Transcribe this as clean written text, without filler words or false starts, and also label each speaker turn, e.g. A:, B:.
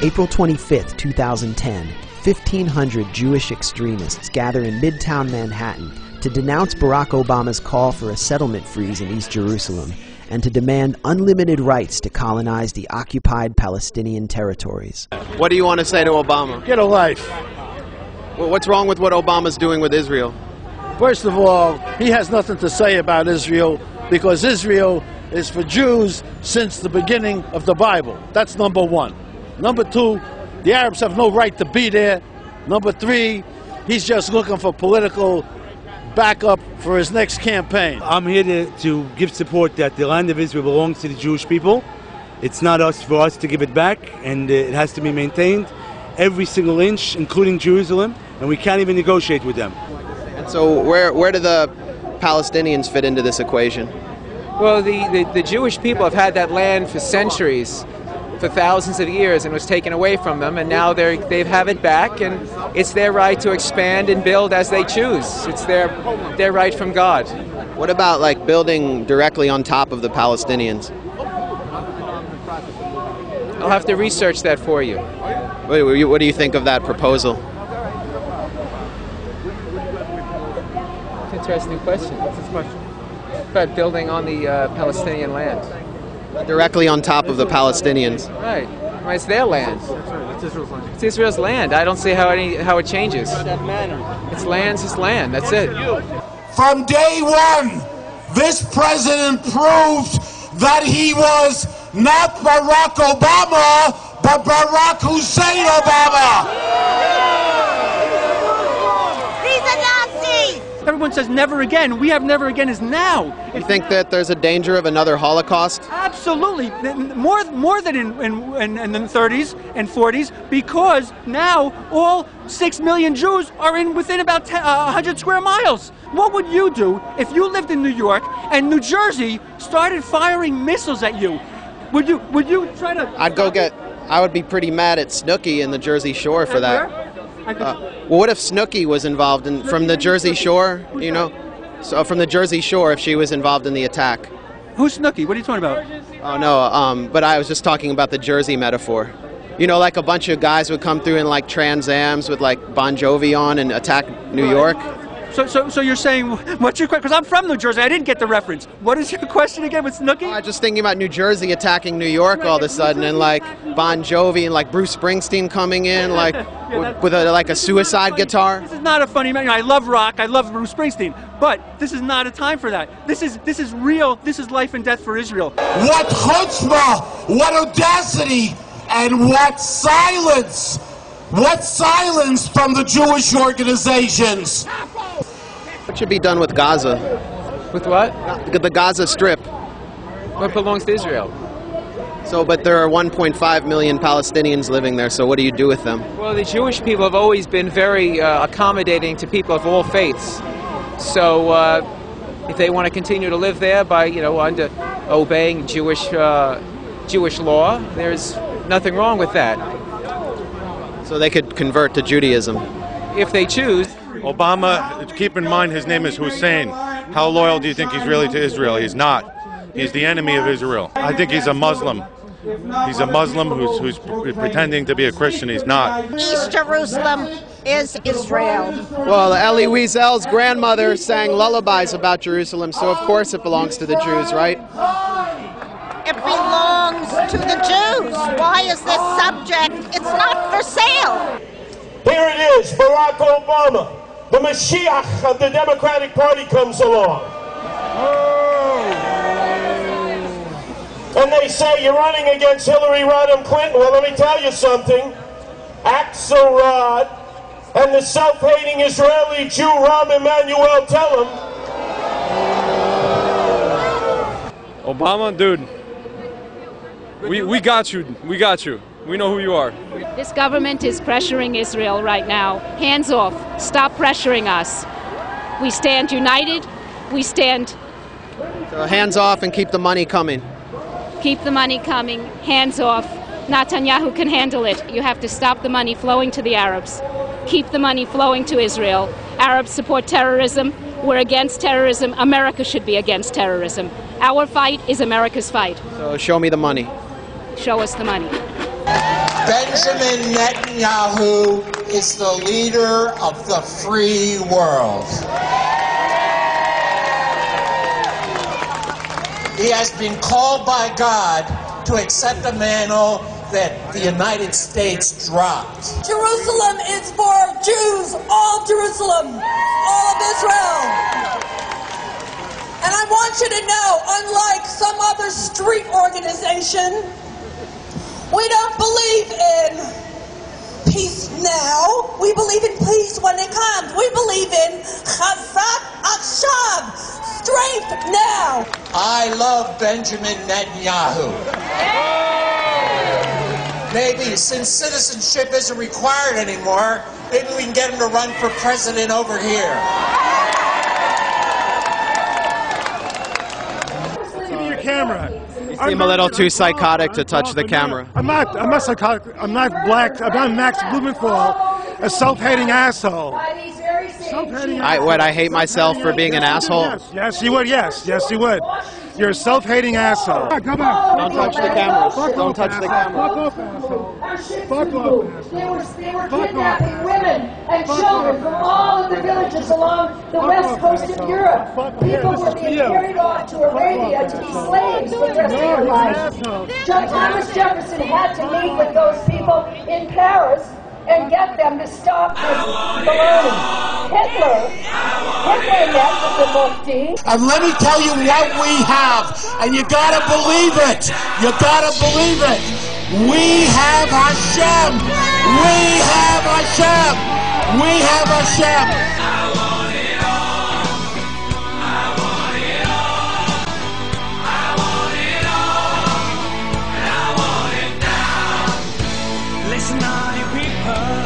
A: April 25, 2010, 1,500 Jewish extremists gather in Midtown Manhattan to denounce Barack Obama's call for a settlement freeze in East Jerusalem and to demand unlimited rights to colonize the occupied Palestinian territories.
B: What do you want to say to Obama?
C: Get a life.
B: Well, what's wrong with what Obama's doing with Israel?
C: First of all, he has nothing to say about Israel because Israel is for Jews since the beginning of the Bible. That's number one. Number two, the Arabs have no right to be there. Number three, he's just looking for political backup for his next campaign.
D: I'm here to give support that the land of Israel belongs to the Jewish people. It's not for us to give it back, and it has to be maintained every single inch, including Jerusalem, and we can't even negotiate with them.
B: And so where do the Palestinians fit into this equation?
E: Well, the Jewish people have had that land for centuries, for thousands of years, and was taken away from them, and now they have it back, and it's their right to expand and build as they choose. It's their right from God.
B: What about like building directly on top of the Palestinians?
E: I'll have to research that for you.
B: What do you think of that proposal?
E: Interesting question. What's this question? About building on the Palestinian land.
B: Directly on top of the Palestinians.
E: Right. Well, it's their land. It's Israel's land. It's Israel's land. I don't see how it changes. It's land's just land. That's it.
F: From day one, this president proved that he was not Barack Obama, but Barack Hussein Obama.
G: Everyone says never again. We have never again is now.
B: You think that there's a danger of another Holocaust?
G: Absolutely. More than in the 30s and 40s, because now all 6 million Jews are within about 100 square miles. What would you do if you lived in New York and New Jersey started firing missiles at you? Would you try to...
B: I would be pretty mad at Snooki and the Jersey Shore for that. Well, what if Snooki was involved from the Jersey Shore, you know? So from the Jersey Shore, if she was involved in the attack.
G: Who's Snooki? What are you talking about?
B: Oh, no, but I was just talking about the Jersey metaphor. You know, like a bunch of guys would come through in like Trans Ams with like Bon Jovi on and attack New York.
G: So you're saying, what's your question? Because I'm from New Jersey, I didn't get the reference. What is your question again with Snooki?
B: I was just thinking about New Jersey attacking New York all of a sudden, and like Bon Jovi and like Bruce Springsteen coming in like with a suicide guitar.
G: This is not a funny man. I love rock, I love Bruce Springsteen, but this is not a time for that. This is real. This is life and death for Israel.
F: What chutzpah, what audacity, and what silence! What silence from the Jewish organizations!
B: What should be done with Gaza?
E: With what?
B: The Gaza Strip.
E: What belongs to Israel?
B: So, but there are 1.5 million Palestinians living there, so what do you do with them?
E: Well, the Jewish people have always been very accommodating to people of all faiths. So, if they want to continue to live there by, under obeying Jewish law, there's nothing wrong with that.
B: So they could convert to Judaism.
E: If they choose.
H: Obama, keep in mind his name is Hussein. How loyal do you think he's really to Israel? He's not. He's the enemy of Israel. I think he's a Muslim. He's a Muslim who's pretending to be a Christian. He's not.
I: East Jerusalem is Israel.
B: Well, Elie Wiesel's grandmother sang lullabies about Jerusalem, so of course it belongs to the Jews, right?
I: It belongs to the Jews. Why is this subject? It's not for sale.
J: Here it is, Barack Obama. The Mashiach of the Democratic Party comes along. And they say you're running against Hillary Rodham Clinton. Well, let me tell you something. Axelrod and the self-hating Israeli Jew Rahm Emanuel tell him.
K: Obama, dude, we got you. We got you. We know who you are.
L: This government is pressuring Israel right now. Hands off. Stop pressuring us. We stand united. We stand...
B: So hands off and keep the money coming.
L: Keep the money coming. Hands off. Netanyahu can handle it. You have to stop the money flowing to the Arabs. Keep the money flowing to Israel. Arabs support terrorism. We're against terrorism. America should be against terrorism. Our fight is America's fight.
B: So show me the money.
L: Show us the money.
F: Benjamin Netanyahu is the leader of the free world. He has been called by God to accept a mantle that the United States dropped.
M: Jerusalem is for Jews, all Jerusalem, all of Israel. And I want you to know, unlike some other street organization, we don't believe in peace now. We believe in peace when it comes. We believe in chazak akshav, strength now.
F: I love Benjamin Netanyahu. Maybe since citizenship isn't required anymore, maybe we can get him to run for president over here.
N: Give me your camera.
B: You seem a little too psychotic to touch the camera.
N: I'm not psychotic. I'm not black. I'm not Max Blumenthal, a self-hating asshole.
B: I hate myself for being an asshole?
N: Yes, you would. Yes, you would. You're a self-hating asshole. Come back.
B: Don't touch the cameras. Don't touch the camera.
N: Fuck off, asshole. Fuck off.
M: They were kidnapping women and children from all of the villages along the west coast of Europe. People were being carried off to Arabia to be slaves for the rest of their lives. Thomas Jefferson had to meet with those people in Paris and get them to stop this baloney. Hitler met with the Mufti.
F: And let me tell you what we have, and you gotta believe it. You gotta believe it. We have Hashem. We have Hashem. We have Hashem.
O: I want it all. I want it all. I want it all. And I want it now. Listen, all you people.